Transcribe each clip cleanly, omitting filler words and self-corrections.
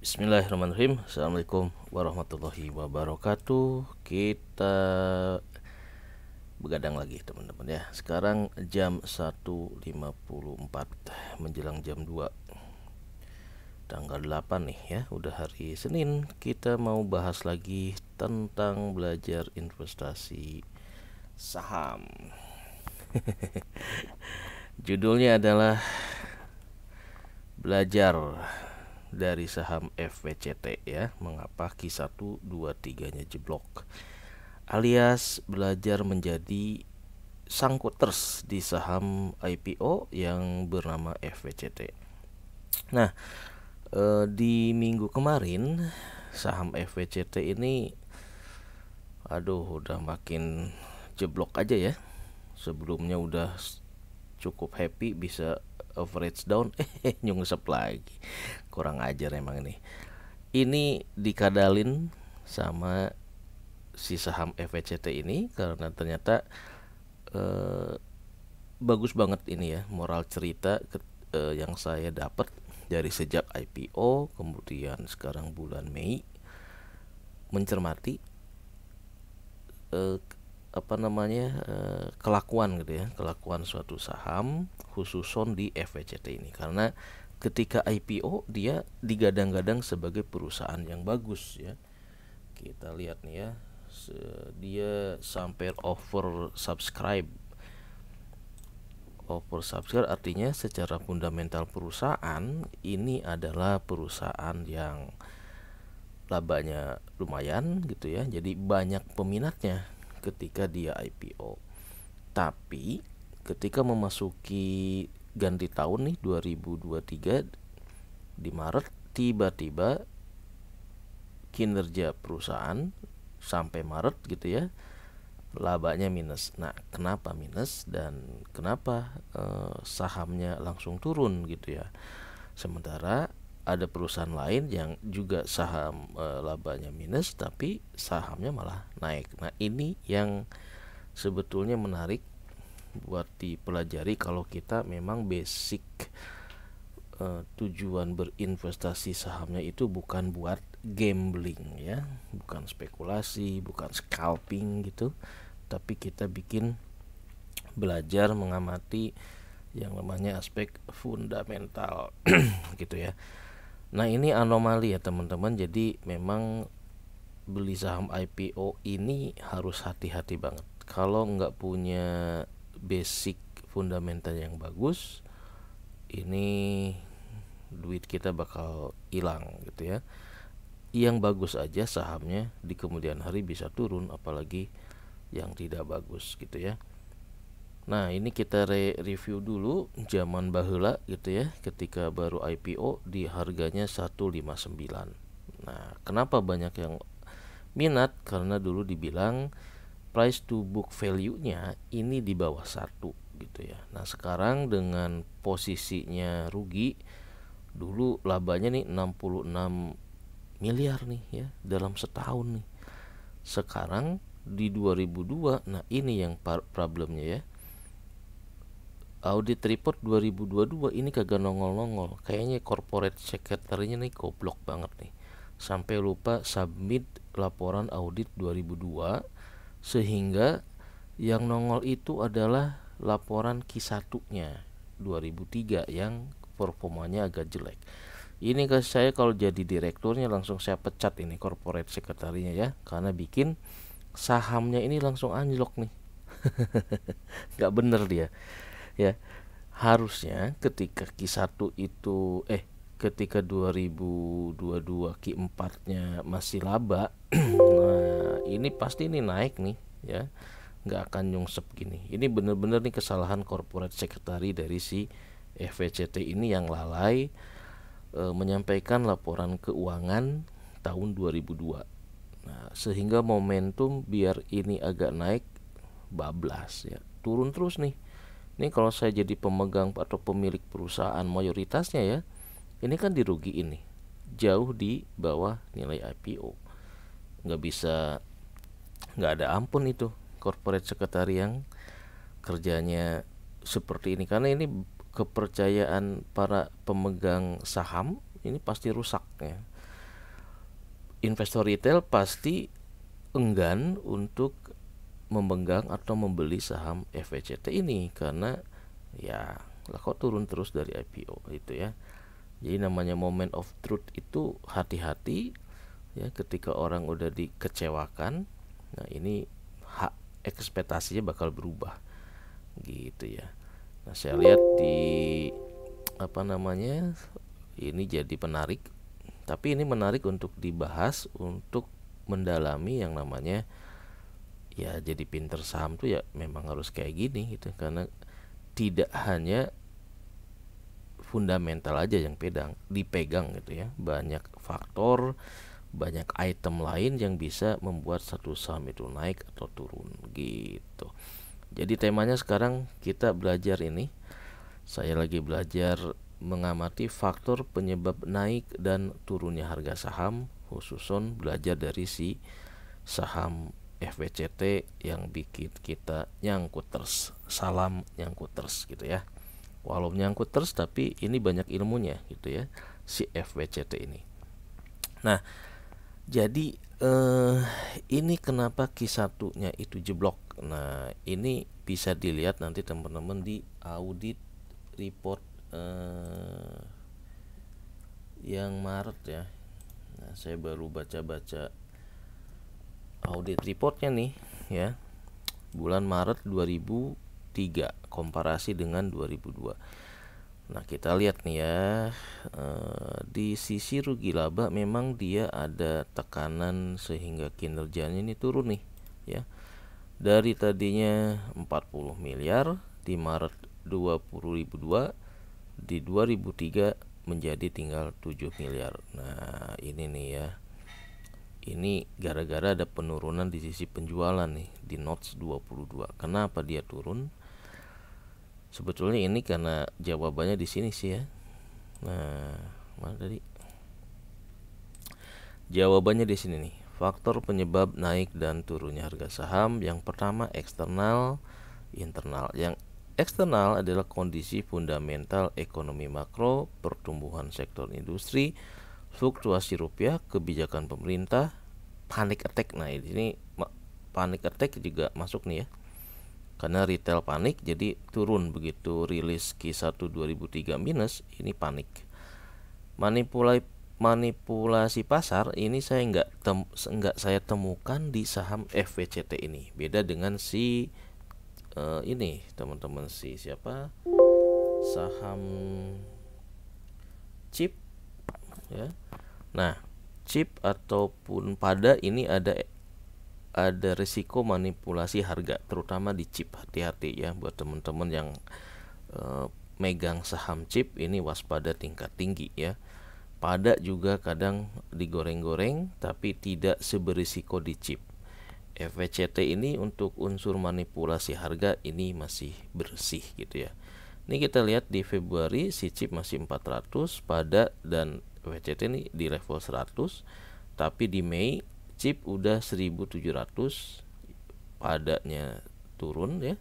Bismillahirrahmanirrahim. Assalamualaikum warahmatullahi wabarakatuh. Kita begadang lagi teman-teman ya. Sekarang jam 1.54 menjelang jam 2 tanggal 8 nih ya. Udah hari Senin. Kita mau bahas lagi tentang belajar investasi saham. Judulnya adalah belajar dari saham FVCT ya. Mengapa Q1 2 3-nya jeblok, alias belajar menjadi sangkuters di saham IPO yang bernama FVCT. Nah, di minggu kemarin saham FVCT ini udah makin jeblok aja ya. Sebelumnya udah cukup happy bisa average down, nyungsep lagi. Kurang ajar emang ini dikadalin sama si saham FVCT ini karena ternyata bagus banget ini ya moral cerita yang saya dapat dari sejak IPO kemudian sekarang bulan Mei, mencermati kelakuan gitu ya, kelakuan suatu saham khususon di FVCT ini. Karena ketika IPO dia digadang-gadang sebagai perusahaan yang bagus ya. Kita lihat nih ya, dia sampai oversubscribe artinya secara fundamental perusahaan ini adalah perusahaan yang labanya lumayan gitu ya. Jadi banyak peminatnya ketika dia IPO. Tapi ketika memasuki ganti tahun nih 2023 di Maret, tiba-tiba kinerja perusahaan sampai Maret gitu ya, labanya minus. Nah, kenapa minus dan kenapa sahamnya langsung turun gitu ya. Sementara ada perusahaan lain yang juga saham labanya minus tapi sahamnya malah naik. Nah, ini yang sebetulnya menarik buat dipelajari kalau kita memang basic tujuan berinvestasi sahamnya itu bukan buat gambling ya, bukan spekulasi, bukan scalping gitu, tapi kita bikin belajar mengamati yang namanya aspek fundamental gitu ya. Nah, ini anomali ya teman-teman. Jadi memang beli saham IPO ini harus hati-hati banget. Kalau nggak punya basic fundamental yang bagus, ini duit kita bakal hilang gitu ya. Yang bagus aja sahamnya di kemudian hari bisa turun, apalagi yang tidak bagus gitu ya. Nah, ini kita review dulu zaman baheula gitu ya, ketika baru IPO di harganya 159. Nah, kenapa banyak yang minat? Karena dulu dibilang price to book value-nya ini di bawah 1 gitu ya. Nah, sekarang dengan posisinya rugi, dulu labanya nih 66 miliar nih ya dalam setahun nih. Sekarang di 2002, nah ini yang problemnya ya. Audit report 2022 ini kagak nongol-nongol. Kayaknya corporate secretary-nya nih goblok banget nih. Sampai lupa submit laporan audit 2002 sehingga yang nongol itu adalah laporan Q1-nya 2003 yang performanya agak jelek. Ini saya kalau jadi direkturnya langsung saya pecat ini corporate secretary-nya ya, karena bikin sahamnya ini langsung anjlok nih. Nggak bener dia ya. Harusnya ketika Q1 itu ketika 2022 Q4-nya masih laba nah ini pasti ini naik nih ya, nggak akan nyungsep gini. Ini bener-bener nih kesalahan corporate secretary dari si FVCT ini yang lalai menyampaikan laporan keuangan tahun 2002. Nah, sehingga momentum biar ini agak naik bablas ya, turun terus nih. Ini kalau saya jadi pemegang atau pemilik perusahaan mayoritasnya ya, ini kan dirugiin nih, jauh di bawah nilai IPO. Nggak ada ampun itu corporate secretary yang kerjanya seperti ini, karena ini kepercayaan para pemegang saham ini pasti rusak ya. investor retail pasti enggan untuk memegang atau membeli saham FVCT ini karena ya lah kok turun terus dari IPO itu ya. Jadi namanya moment of truth itu hati-hati ya, ketika orang udah dikecewakan. Nah, ini hak ekspektasinya bakal berubah gitu ya. Nah, saya lihat di ini jadi menarik, tapi ini menarik untuk dibahas, untuk mendalami yang namanya ya jadi pinter saham tuh ya memang harus kayak gini gitu, karena tidak hanya fundamental aja yang dipegang gitu ya, banyak faktor, banyak item lain yang bisa membuat satu saham itu naik atau turun gitu. Jadi temanya sekarang kita belajar ini, saya lagi belajar mengamati faktor penyebab naik dan turunnya harga saham, khususon belajar dari si saham FVCT yang bikin kita nyangkuters, salam nyangkuters gitu ya. Walau nyangkuters tapi ini banyak ilmunya gitu ya, si FVCT ini. Nah, jadi ini kenapa Q1-nya itu jeblok. Nah, ini bisa dilihat nanti teman-teman di audit report yang Maret ya. Nah, saya baru baca-baca audit reportnya nih ya, bulan Maret 2003 komparasi dengan 2002. Nah, kita lihat nih ya, di sisi rugi laba memang dia ada tekanan sehingga kinerjanya ini turun nih ya. Dari tadinya 40 miliar di Maret 2002, di 2003 menjadi tinggal 7 miliar. Nah, ini nih ya. Ini gara-gara ada penurunan di sisi penjualan nih di notes 22. Kenapa dia turun? Sebetulnya ini karena jawabannya di sini sih ya. Nah, mana tadi? Jawabannya di sini nih. Faktor penyebab naik dan turunnya harga saham, yang pertama eksternal, internal. Yang eksternal adalah kondisi fundamental ekonomi makro, pertumbuhan sektor industri, fluktuasi rupiah, kebijakan pemerintah, panic attack. Nah, ini panic attack juga masuk nih ya, karena retail panik jadi turun begitu rilis Q1 2003 minus, ini panik. Manipulasi pasar ini saya nggak saya temukan di saham FVCT ini. Beda dengan si ini teman-teman, si siapa, saham chip ya. Nah, chip ataupun pada ini ada risiko manipulasi harga, terutama di chip. Hati-hati ya buat teman-teman yang megang saham chip ini, waspada tingkat tinggi ya. Pada juga kadang digoreng-goreng tapi tidak seberisiko di chip. FVCT ini untuk unsur manipulasi harga ini masih bersih gitu ya. Ini kita lihat di Februari si chip masih 400 pada, dan FVCT ini di level 100, tapi di Mei chip udah 1700, padanya turun ya.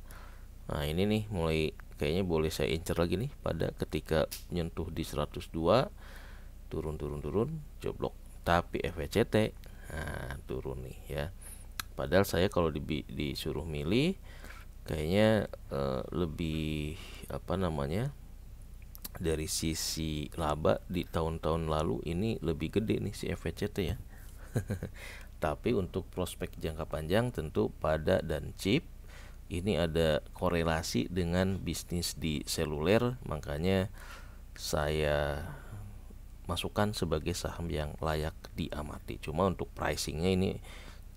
Nah, ini nih mulai kayaknya boleh saya incer lagi nih pada, ketika nyentuh di 102 turun jeblok. Tapi FVCT turun nih ya. Padahal saya kalau disuruh milih kayaknya lebih dari sisi laba di tahun-tahun lalu ini lebih gede nih si FVCT ya. Tapi untuk prospek jangka panjang tentu pada dan chip ini ada korelasi dengan bisnis di seluler, makanya saya masukkan sebagai saham yang layak diamati. Cuma untuk pricingnya ini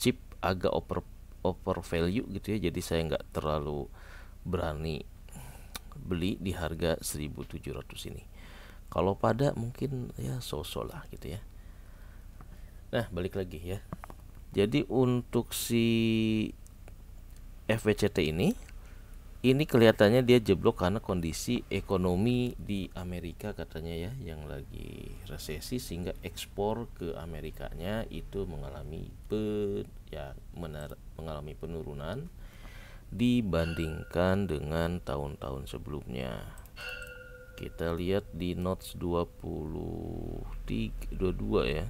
chip agak over value gitu ya, jadi saya nggak terlalu berani beli di harga 1700 ini. Kalau pada mungkin ya so-so lah gitu ya. Nah, balik lagi ya. Jadi untuk si FVCT ini kelihatannya dia jeblok karena kondisi ekonomi di Amerika katanya ya, yang lagi resesi, sehingga ekspor ke Amerikanya itu mengalami mengalami penurunan dibandingkan dengan tahun-tahun sebelumnya. Kita lihat di notes 22 ya.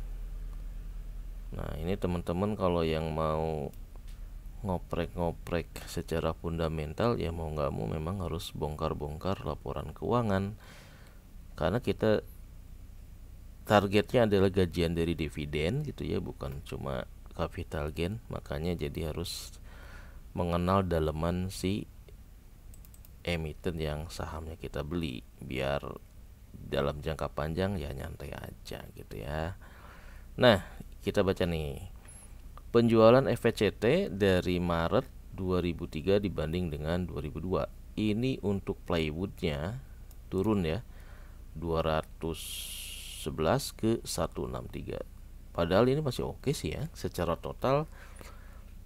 Nah, ini teman-teman kalau yang mau ngoprek-ngoprek secara fundamental ya mau nggak mau memang harus bongkar-bongkar laporan keuangan, karena kita targetnya adalah gajian dari dividen gitu ya, bukan cuma capital gain. Makanya jadi harus mengenal daleman si emiten yang sahamnya kita beli, biar dalam jangka panjang ya nyantai aja gitu ya. Nah, kita baca nih penjualan FVCT dari Maret 2003 dibanding dengan 2002. Ini untuk plywoodnya turun ya, 211 ke 163. Padahal ini masih oke sih ya. Secara total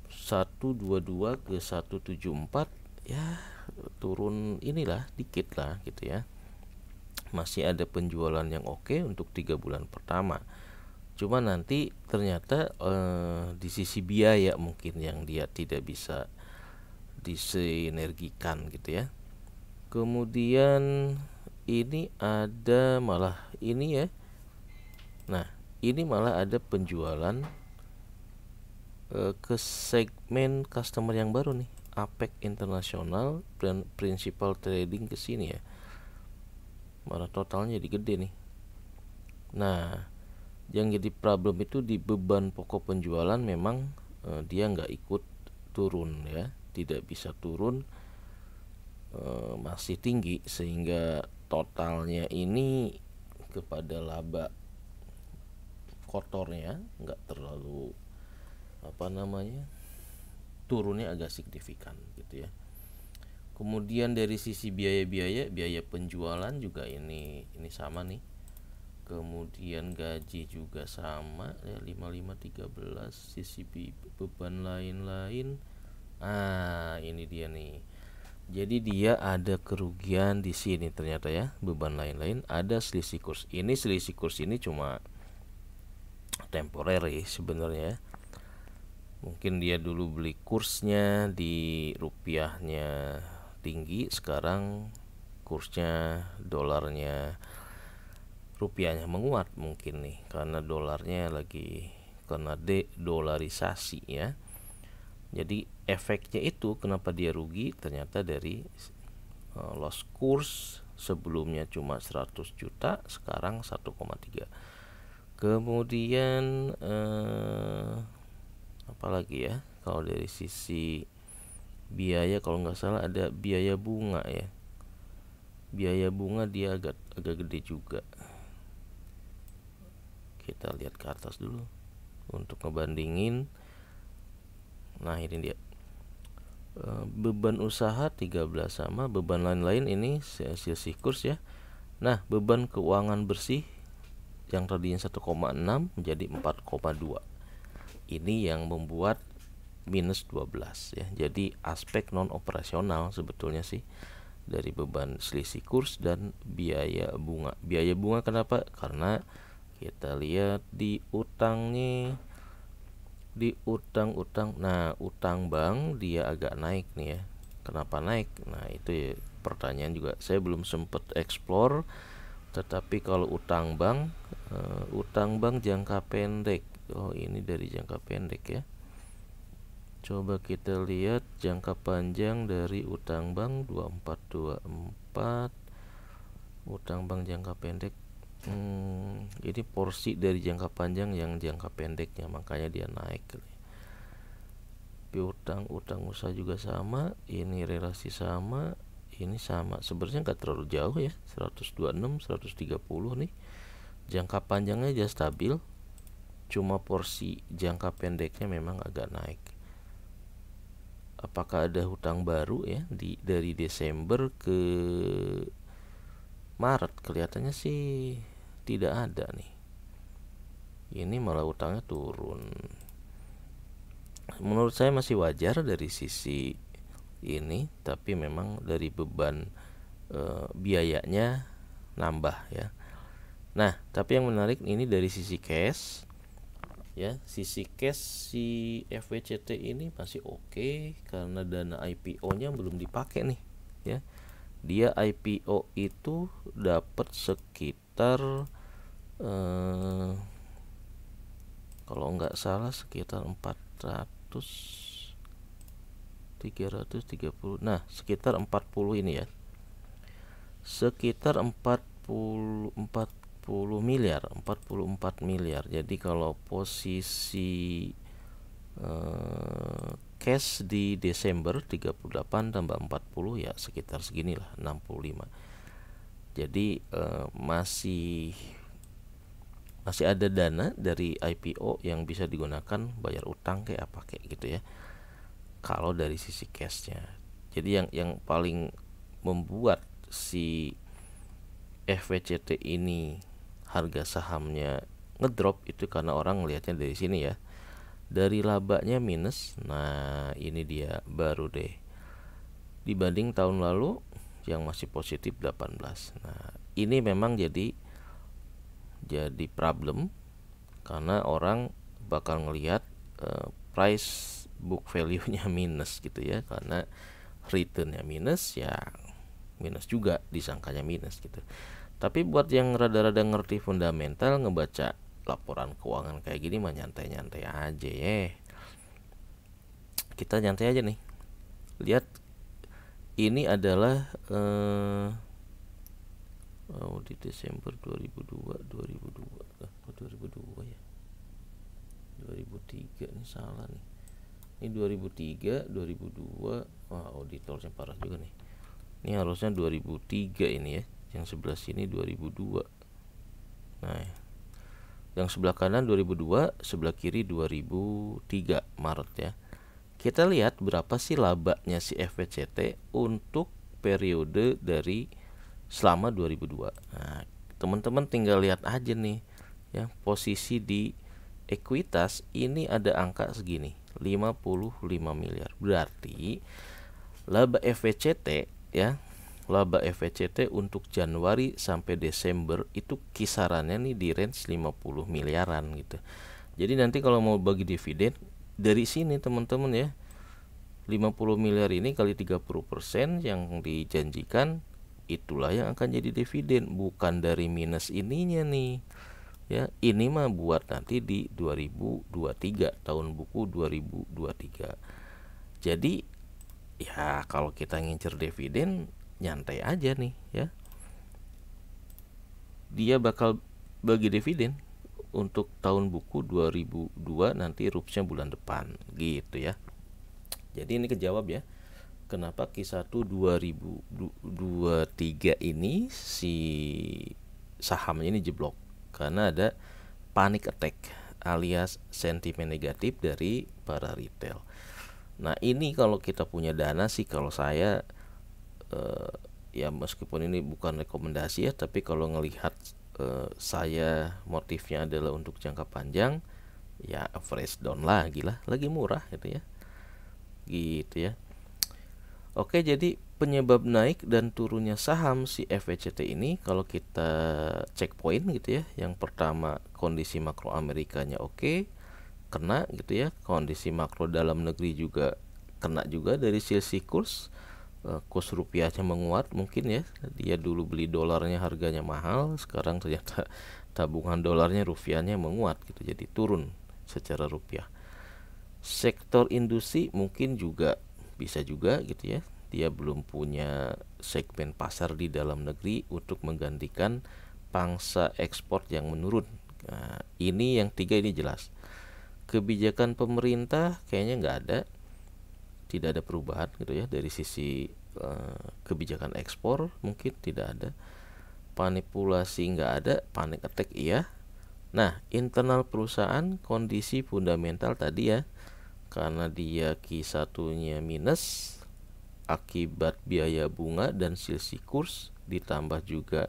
122 ke 174 ya, turun inilah dikit lah gitu ya. Masih ada penjualan yang oke untuk 3 bulan pertama. Cuma nanti ternyata di sisi biaya mungkin yang dia tidak bisa disinergikan gitu ya. Kemudian ini ada malah ini ya. Nah, ini malah ada penjualan ke segmen customer yang baru nih, APEC International dan Principal Trading ke sini ya. Malah totalnya jadi gede nih. Nah, yang jadi problem itu di beban pokok penjualan memang dia nggak ikut turun ya, tidak bisa turun, masih tinggi, sehingga totalnya ini kepada laba kotornya nggak terlalu turunnya agak signifikan gitu ya. Kemudian dari sisi biaya penjualan juga ini sama nih. Kemudian gaji juga sama ya, 5513. Sisi beban lain-lain, ini dia nih. Jadi dia ada kerugian di sini ternyata ya, beban lain-lain, ada selisih kurs. Ini selisih kurs ini cuma temporer sebenarnya. Mungkin dia dulu beli kursnya di rupiahnya tinggi, sekarang kursnya dolarnya rupiahnya menguat mungkin nih, karena dolarnya lagi kena de-dolarisasi ya. Jadi efeknya itu kenapa dia rugi, ternyata dari loss kurs, sebelumnya cuma 100 juta sekarang 1,3. Kemudian apalagi ya, kalau dari sisi biaya kalau nggak salah ada biaya bunga ya. Biaya bunga dia agak gede juga. Kita lihat ke atas dulu untuk ngebandingin. Nah, ini dia. Beban usaha 13 sama, beban lain-lain ini selisih kurs ya. Nah, beban keuangan bersih yang tadinya 1,6 menjadi 4,2. Ini yang membuat minus 12 ya. Jadi aspek non operasional sebetulnya sih dari beban selisih kurs dan biaya bunga. Biaya bunga kenapa? Karena kita lihat di utangnya, di utang. Nah, utang bank dia agak naik nih ya. Kenapa naik? Nah, itu ya pertanyaan juga. Saya belum sempat explore. Tetapi kalau utang bank jangka pendek. Oh, ini dari jangka pendek ya. Coba kita lihat jangka panjang dari utang bank 2424. Utang bank jangka pendek. Ini porsi dari jangka panjang yang jangka pendeknya, makanya dia naik. Utang usaha juga sama, ini relasi sama, ini sama. Sebenarnya nggak terlalu jauh ya, 126, 130 nih. Jangka panjangnya aja stabil, cuma porsi jangka pendeknya memang agak naik. Apakah ada hutang baru ya dari Desember ke Maret? Kelihatannya sih tidak ada nih. Ini malah utangnya turun. Menurut saya masih wajar dari sisi ini, tapi memang dari beban biayanya nambah ya. Nah, tapi yang menarik ini dari sisi cash ya. Sisi cash si FWCT ini masih oke, karena dana IPO-nya belum dipakai nih ya. Dia IPO itu dapat sekitar kalau nggak nggak salah sekitar 330, nah sekitar 40 ini ya, sekitar 40 miliar, 44 miliar. Jadi kalau posisi cash di Desember 38 tambah 40 ya sekitar seginilah, 65. Jadi masih ada dana dari IPO yang bisa digunakan bayar utang kayak apa kayak gitu ya, kalau dari sisi cashnya. Jadi yang paling membuat si FVCT ini harga sahamnya ngedrop itu karena orang ngelihatnya dari sini ya, dari labanya minus. Nah ini dia baru deh, dibanding tahun lalu yang masih positif 18. Nah ini memang jadi problem, karena orang bakal ngelihat price book value-nya minus gitu ya, karena return-nya minus ya, minus juga disangkanya minus gitu. Tapi buat yang rada-rada ngerti fundamental, ngebaca laporan keuangan kayak gini mah nyantai-nyantai aja ya. Kita nyantai aja nih. Lihat, ini adalah di Desember 2002 ya, 2003 nih, salah nih. Ini 2003, 2002. Wah, auditornya parah juga nih. Ini harusnya 2003 ini ya. Yang sebelah sini 2002. Nah, yang sebelah kanan 2002, sebelah kiri 2003 Maret ya. Kita lihat berapa sih labanya si FVCT untuk periode dari selama 2002. Nah, teman-teman tinggal lihat aja nih ya, posisi di ekuitas ini ada angka segini, 55 miliar. Berarti laba FVCT ya, laba FVCT untuk Januari sampai Desember itu kisarannya nih di range 50 miliaran gitu. Jadi nanti kalau mau bagi dividen dari sini teman-teman ya, 50 miliar ini kali 30% yang dijanjikan, itulah yang akan jadi dividen, bukan dari minus ininya nih ya. Ini mah buat nanti di 2023, tahun buku 2023. Jadi ya kalau kita ngincer dividen nyantai aja nih ya, dia bakal bagi dividen untuk tahun buku 2002 nanti rupsnya bulan depan gitu ya. Jadi ini kejawab ya, kenapa Q1 2023 ini si sahamnya ini jeblok, karena ada panic attack alias sentimen negatif dari para retail. Nah ini kalau kita punya dana sih, kalau saya ya meskipun ini bukan rekomendasi ya, tapi kalau ngelihat saya motifnya adalah untuk jangka panjang, ya average down lagi murah gitu ya. Oke, jadi penyebab naik dan turunnya saham si FVCT ini kalau kita cek poin gitu ya. Yang pertama, kondisi makro Amerikanya oke, kena gitu ya. Kondisi makro dalam negeri juga kena juga dari sisi kurs. Kurs rupiahnya menguat mungkin ya. Dia dulu beli dolarnya harganya mahal, sekarang ternyata tabungan dolarnya rupiahnya menguat gitu, jadi turun secara rupiah. Sektor industri mungkin juga bisa juga gitu ya, dia belum punya segmen pasar di dalam negeri untuk menggantikan pangsa ekspor yang menurun. Nah, ini yang tiga ini jelas. Kebijakan pemerintah kayaknya nggak ada, tidak ada perubahan gitu ya dari sisi kebijakan ekspor, mungkin tidak ada. Manipulasi nggak ada, panic attack iya. Nah, internal perusahaan kondisi fundamental tadi ya, karena dia Q1-nya minus akibat biaya bunga dan selisih kurs, ditambah juga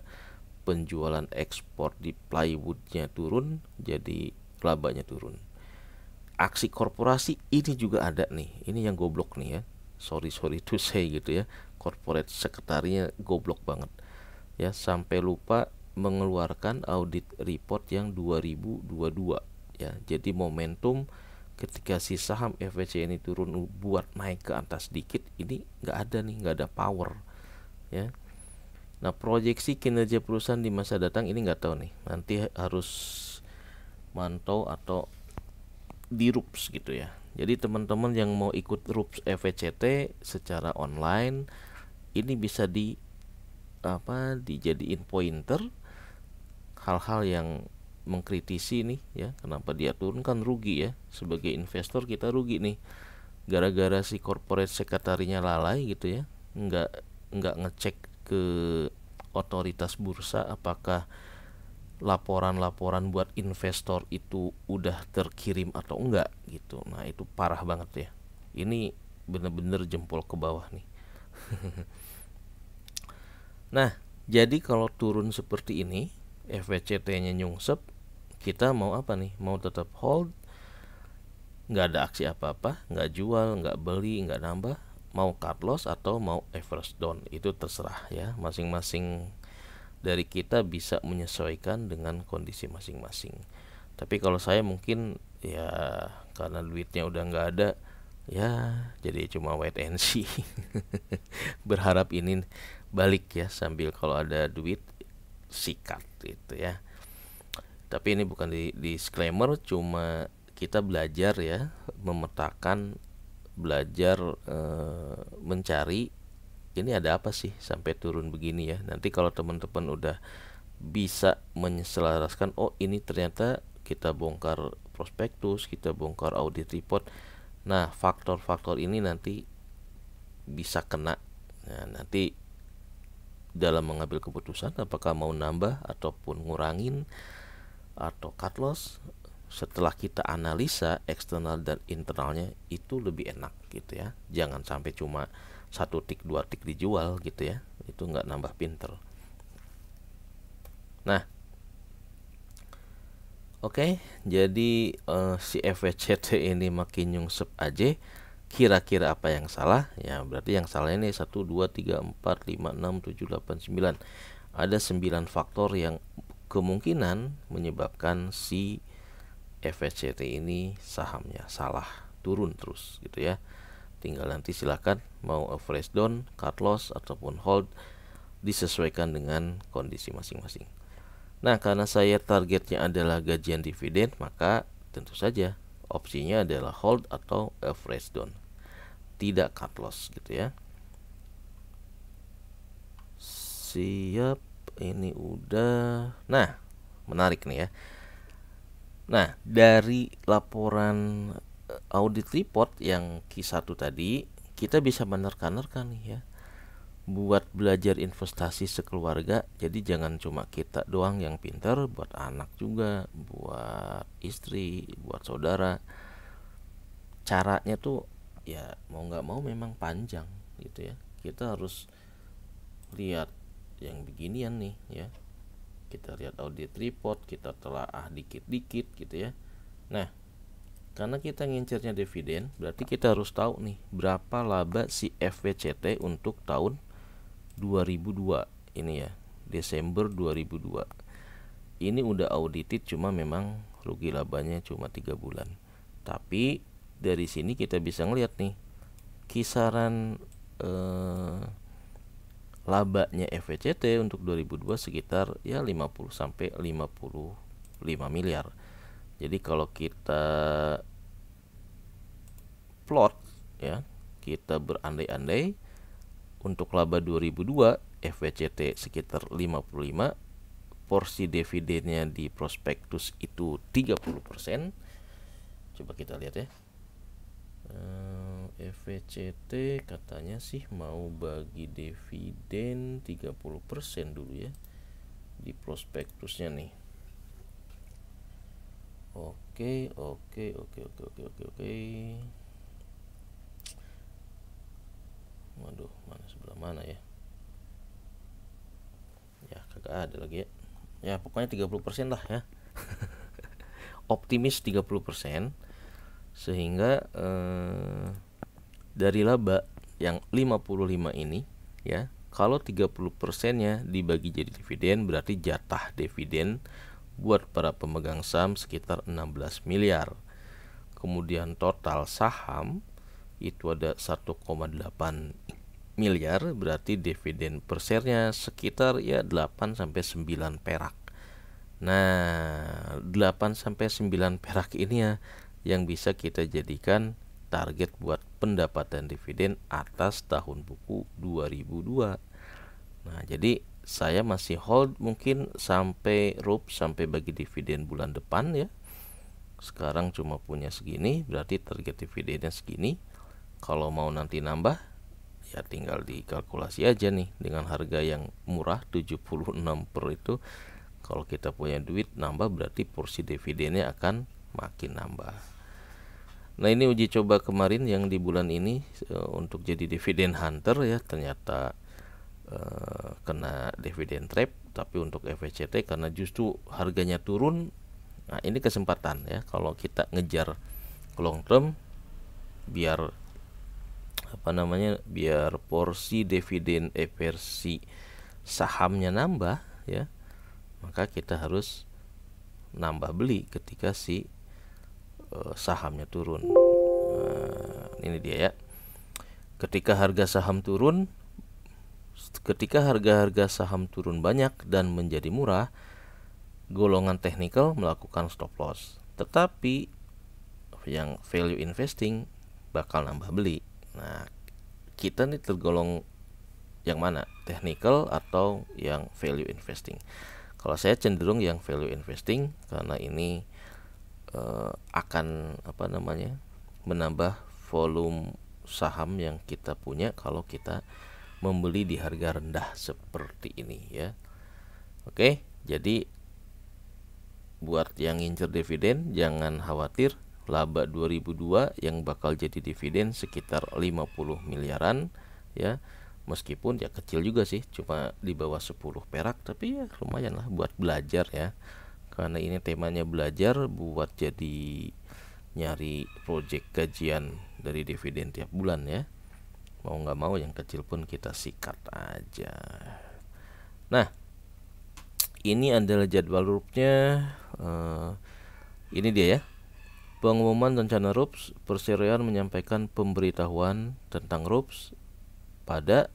penjualan ekspor di plywoodnya turun, jadi labanya turun. Aksi korporasi ini juga ada nih, ini yang goblok nih ya, sorry to say gitu ya, corporate sekretarinya goblok banget ya, sampai lupa mengeluarkan audit report yang 2022 ya. Jadi momentum ketika si saham FVC ini turun buat naik ke atas dikit, ini nggak ada nih, nggak ada power ya. Nah, proyeksi kinerja perusahaan di masa datang ini nggak tahu nih, nanti harus mantau atau di RUPS gitu ya. Jadi teman-teman yang mau ikut RUPS FECT secara online ini bisa dijadiin pointer hal-hal yang mengkritisi nih ya, kenapa dia turun, kan rugi ya, sebagai investor kita rugi nih gara-gara si corporate sekretarinya lalai gitu ya, nggak ngecek ke otoritas bursa apakah laporan-laporan buat investor itu udah terkirim atau enggak gitu. Nah itu parah banget ya, ini bener-bener jempol ke bawah nih. Nah jadi kalau turun seperti ini FVCT-nya nyungsep, kita mau apa nih? Mau tetap hold, nggak ada aksi apa-apa, nggak jual, nggak beli, nggak nambah, mau cut loss atau mau average down, itu terserah ya, masing-masing dari kita bisa menyesuaikan dengan kondisi masing-masing. Tapi kalau saya mungkin ya karena duitnya udah nggak ada ya, jadi cuma wait and see. Berharap ini balik ya, sambil kalau ada duit sikat gitu ya. Tapi ini bukan disclaimer, cuma kita belajar ya, memetakan, belajar mencari ini ada apa sih sampai turun begini ya. Nanti kalau teman-teman udah bisa menyelaraskan, oh ini ternyata kita bongkar prospektus, kita bongkar audit report, nah faktor-faktor ini nanti bisa kena. Nah, nanti dalam mengambil keputusan apakah mau nambah ataupun ngurangin atau cut loss, setelah kita analisa eksternal dan internalnya itu lebih enak gitu ya. Jangan sampai cuma 1 tik 2 tik dijual gitu ya, itu nggak nambah pinter. Nah oke, jadi si FVCT ini makin nyungsep aja. Kira-kira apa yang salah? Ya berarti yang salah ini 1, 2, 3, 4, 5, 6, 7, 8, 9. Ada 9 faktor yang kemungkinan menyebabkan si FVCT ini sahamnya salah, turun terus gitu ya. Tinggal nanti silakan mau average down, cut loss ataupun hold, disesuaikan dengan kondisi masing-masing. Nah karena saya targetnya adalah gajian dividen, maka tentu saja opsinya adalah hold atau average down, tidak cut loss gitu ya. Siap, ini udah. Nah menarik nih ya. Nah dari laporan audit report yang Q1 tadi, kita bisa menerka-nerka nih ya, buat belajar investasi sekeluarga. Jadi jangan cuma kita doang yang pintar, buat anak juga, buat istri, buat saudara. Caranya tuh ya mau nggak mau memang panjang gitu ya. Kita harus lihat yang beginian nih ya, kita lihat audit report, kita telaah dikit-dikit gitu ya. Nah karena kita ngincernya dividen, berarti kita harus tahu nih berapa laba si FVCT untuk tahun 2002 ini ya, Desember 2002. Ini udah audited, cuma memang rugi labanya cuma 3 bulan. Tapi dari sini kita bisa ngeliat nih kisaran labanya FVCT untuk 2002 sekitar ya 50 sampai 55 miliar. Jadi kalau kita plot ya, kita berandai-andai untuk laba 2002 FVCT sekitar 55, porsi dividennya di prospektus itu 30%. Coba kita lihat ya. FVCT katanya sih mau bagi dividen 30% dulu ya di prospektusnya nih. Oke. Waduh, mana sebelah mana ya? Ya kagak ada lagi ya. Ya pokoknya 30% lah ya. Optimis 30%, sehingga dari laba yang 55 ini ya, kalau 30%-nya dibagi jadi dividen, berarti jatah dividen buat para pemegang saham sekitar 16 miliar. Kemudian total saham itu ada 1,8 miliar, berarti dividen per share-nya sekitar ya 8 sampai 9 perak. Nah, 8 sampai 9 perak ini ya yang bisa kita jadikan target buat pendapatan dividen atas tahun buku 2002. Nah, jadi saya masih hold mungkin sampai sampai bagi dividen bulan depan ya. Sekarang cuma punya segini, berarti target dividennya segini. Kalau mau nanti nambah, ya tinggal dikalkulasi aja nih dengan harga yang murah 76 per itu. Kalau kita punya duit nambah, berarti porsi dividennya akan makin nambah. Nah, ini uji coba kemarin yang di bulan ini untuk jadi dividen hunter ya, ternyata kena dividen trap. Tapi untuk FVCT karena justru harganya turun, nah ini kesempatan ya kalau kita ngejar long term, biar biar porsi dividen versi sahamnya nambah ya, maka kita harus nambah beli ketika si sahamnya turun. Ini dia ya, ketika harga harga saham turun banyak dan menjadi murah, golongan teknikal melakukan stop loss, tetapi yang value investing bakal nambah beli. Nah, kita nih tergolong yang mana? Technical atau yang value investing? Kalau saya cenderung yang value investing karena ini akan menambah volume saham yang kita punya kalau kita membeli di harga rendah seperti ini ya. Oke, jadi buat yang ngincer dividen jangan khawatir, laba 2002 yang bakal jadi dividen sekitar 50 miliaran ya. Meskipun ya kecil juga sih, cuma di bawah 10 perak, tapi ya lumayan lah buat belajar ya. Karena ini temanya belajar buat jadi nyari project gajian dari dividen tiap bulan ya. Mau nggak mau yang kecil pun kita sikat aja. Nah, ini adalah jadwal RUPS-nya. Ini dia ya. Pengumuman rencana RUPS, Perseroan menyampaikan pemberitahuan tentang RUPS pada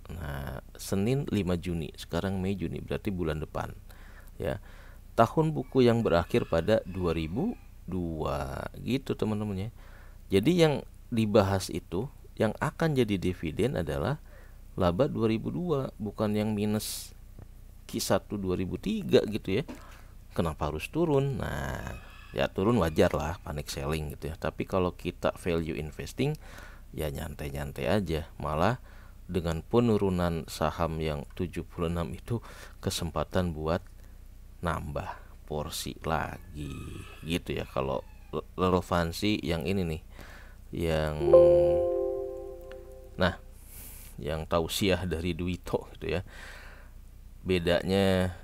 Senin 5 Juni. Sekarang Mei Juni, berarti bulan depan. Ya. Tahun buku yang berakhir pada 2002 gitu teman-teman ya. Jadi yang dibahas itu yang akan jadi dividen adalah laba 2002, bukan yang minus Q1 2003 gitu ya. Kenapa harus turun? Nah, ya turun wajar lah, panic selling gitu ya. Tapi kalau kita value investing ya nyantai-nyantai aja. Malah dengan penurunan saham yang 76 itu kesempatan buat nambah porsi lagi gitu ya. Kalau relevansi yang ini nih, yang tausiah dari Duito gitu ya. Bedanya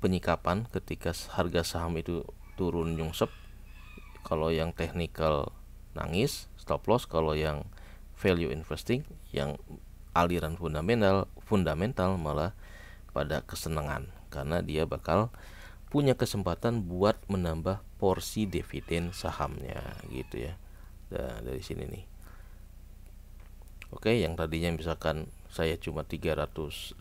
penyikapan ketika harga saham itu turun nyungsep. Kalau yang technical nangis stop loss, kalau yang value investing yang aliran fundamental malah pada kesenangan karena dia bakal punya kesempatan buat menambah porsi dividen sahamnya gitu ya. Nah, dari sini nih. Oke, yang tadinya misalkan saya cuma 350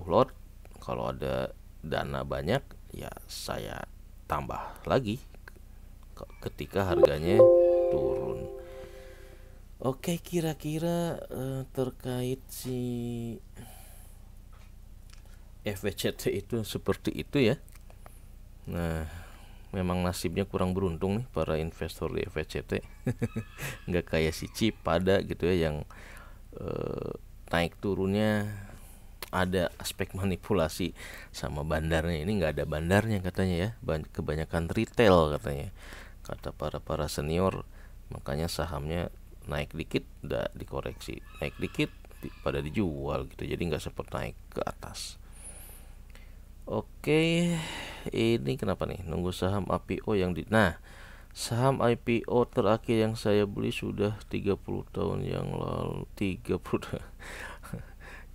lot, kalau ada dana banyak ya saya tambah lagi ketika harganya turun. Oke, kira-kira terkait si FVCT itu seperti itu ya. Nah, memang nasibnya kurang beruntung nih para investor di FVCT. Nggak kayak si Cipada gitu ya yang naik turunnya ada aspek manipulasi sama bandarnya. Ini nggak ada bandarnya katanya ya, kebanyakan retail katanya, kata para senior. Makanya sahamnya naik dikit udah dikoreksi, naik dikit pada dijual gitu, jadi nggak sempat naik ke atas. Oke, ini kenapa nih nunggu saham IPO yang saham IPO terakhir yang saya beli sudah 30 tahun yang lalu. 30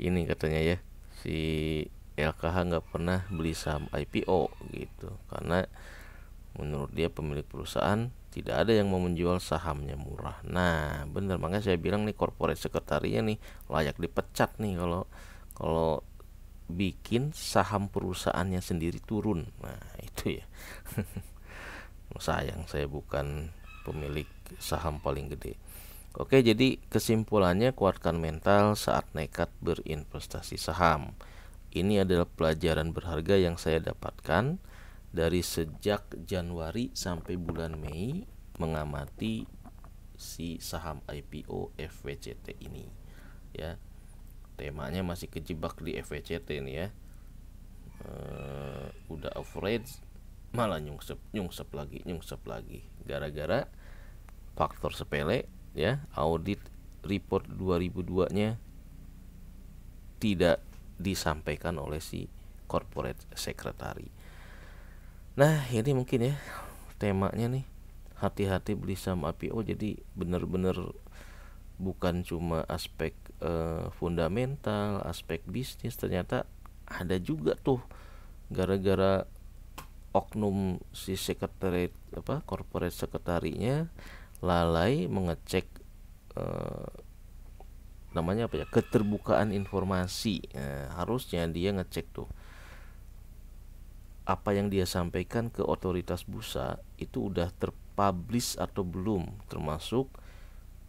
ini katanya ya, si LKH nggak pernah beli saham IPO gitu karena menurut dia pemilik perusahaan tidak ada yang mau menjual sahamnya murah. Nah, bener, makanya saya bilang nih corporate secretary-nya nih layak dipecat nih kalau bikin saham perusahaannya sendiri turun. Nah, itu ya. Sayang saya bukan pemilik saham paling gede. Oke, jadi kesimpulannya, kuatkan mental saat nekat berinvestasi saham. Ini adalah pelajaran berharga yang saya dapatkan dari sejak Januari sampai bulan Mei mengamati si saham IPO FWCT ini ya. Temanya masih kejebak di FWCT nih ya. Udah average malah nyungsep lagi gara-gara faktor sepele ya. Audit report 2002-nya tidak disampaikan oleh si corporate secretary. Nah, ini mungkin ya temanya nih, hati-hati beli saham IPO. Jadi benar-benar bukan cuma aspek fundamental, aspek bisnis, ternyata ada juga tuh gara-gara oknum si sekretariat corporate sekretarinya lalai mengecek namanya apa ya, keterbukaan informasi. Harusnya dia ngecek tuh apa yang dia sampaikan ke otoritas bursa itu udah terpublish atau belum, termasuk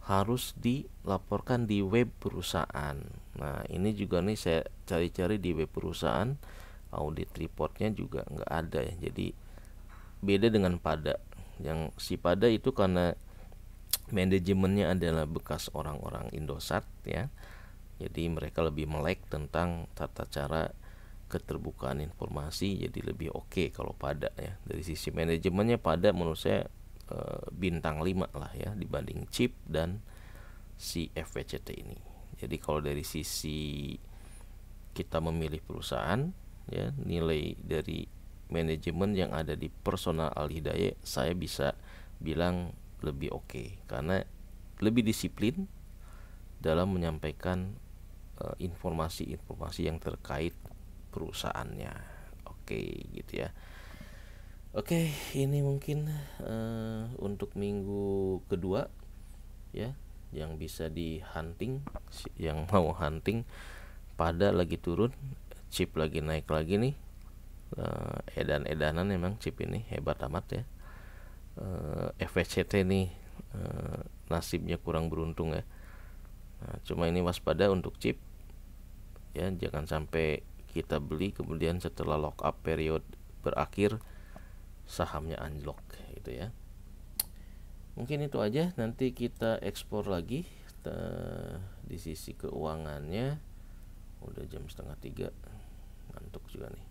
harus dilaporkan di web perusahaan. Nah, ini juga nih saya cari-cari di web perusahaan, audit reportnya juga nggak ada ya. Jadi beda dengan Pada. Yang si Pada itu karena manajemennya adalah bekas orang-orang Indosat ya. Jadi mereka lebih melek tentang tata cara keterbukaan informasi, jadi lebih oke kalau Pada ya. Dari sisi manajemennya Pada menurut saya bintang 5 lah ya dibanding CHIP dan si FWCT ini. Jadi kalau dari sisi kita memilih perusahaan ya, nilai dari manajemen yang ada di Personal Al Hidayah saya bisa bilang lebih oke karena lebih disiplin dalam menyampaikan informasi-informasi yang terkait perusahaannya. Oke, gitu ya. Oke, ini mungkin untuk minggu kedua ya, yang bisa di hunting, yang mau hunting. Pada lagi turun, chip lagi naik lagi nih. Edan-edanan memang chip ini hebat amat ya. FWCT nih nasibnya kurang beruntung ya. Nah, cuma ini waspada untuk chip ya, jangan sampai kita beli kemudian setelah lock up period berakhir sahamnya anjlok gitu ya. Mungkin itu aja, nanti kita ekspor lagi di sisi keuangannya. Udah jam 2:30, ngantuk juga nih.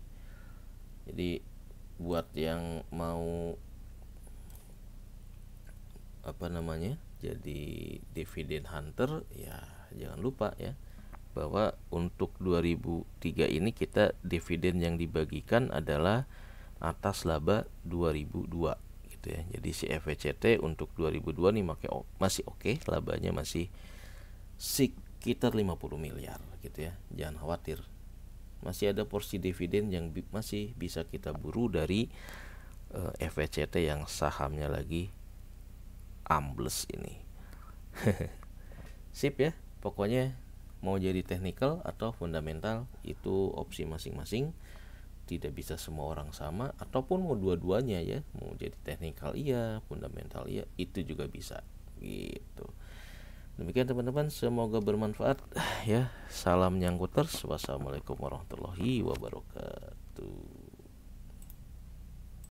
Jadi buat yang mau jadi dividen hunter ya, jangan lupa ya bahwa untuk 2003 ini kita dividen yang dibagikan adalah atas laba 2002 gitu ya. Jadi si FWCT untuk 2002 nih masih oke, labanya masih sekitar 50 miliar gitu ya. Jangan khawatir. Masih ada porsi dividen yang masih bisa kita buru dari FWCT yang sahamnya lagi ambles ini. Sip ya. Pokoknya mau jadi technical atau fundamental itu opsi masing-masing. Tidak bisa semua orang sama, ataupun mau dua-duanya ya, mau jadi technical iya, fundamental iya, itu juga bisa gitu. Demikian teman-teman, semoga bermanfaat ya. Salam nyangkuters. Wassalamualaikum warahmatullahi wabarakatuh.